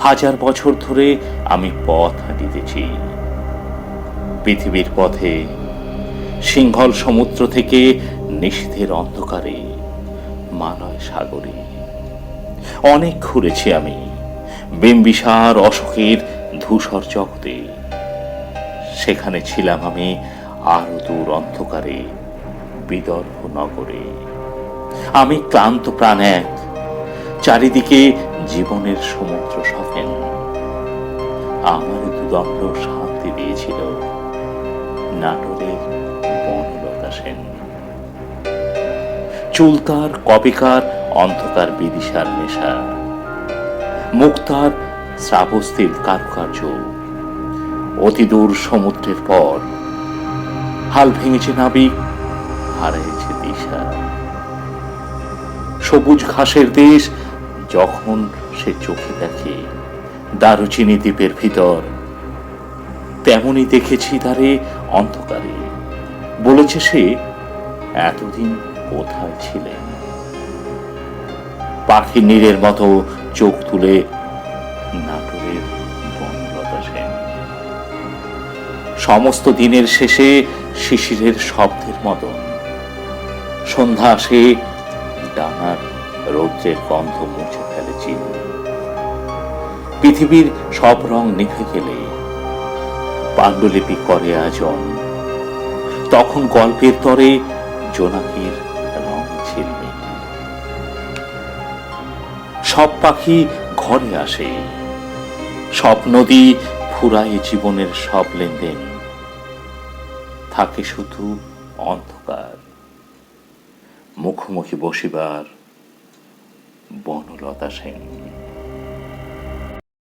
হাজার বছর ধরে আমি পথ হাঁটিতেছি পৃথিবীর পথে, সিংহল সমুদ্র থেকে নিশীথের অন্ধকারে, মালয় সাগরে। অনেক ঘুরেছি আমি বিম্বিসার অশোকের ধূসর জগতে। সেখানে ছিলাম আমি আরো দূর অন্ধকারে, বিদর্ভ নগরে। আমি ক্লান্ত প্রাণ এক, চারিদিকে জীবনের সমুদ্র সফেন। আমার দুদণ্ড শান্তি দিয়েছিল নাটোরের বনলতা সেন। চুলতার কবেকার অন্ধকার বিদিশার নেশা, মুক্তার শ্রাবস্তির কারুকার্য। অতি দূর সমুদ্রের পর হাল ভেঙেছে নাবিক, হারাইছে দিশা। সবুজ ঘাসের দেশ যখন সে চোখে দেখে দারুচিনি দ্বীপের ভিতর, তেমনি দেখেছি তারে অন্ধকারে। বলেছে সে, এতদিন কোথায় ছিলেন? পাখি নীরের মতো চোখ তুলে নাটোরের বনলতা সেন। সমস্ত দিনের শেষে শিশিরের শব্দের মতন সন্ধ্যা আসে, ডানার রৌদ্রের গন্ধ মুছে ফেলে চিন। পৃথিবীর সব রং নিভে গেলে পাণ্ডুলিপি করে আয়োজন, তখন গল্পের তরে জোনাকির রঙে ঝিলমিল। সব পাখি ঘরে আসে, সব নদী ফুরায় জীবনের সব লেনদেন। থাকে শুধু অন্ধকার, মুখোমুখি বসিবার বনলতা সেন।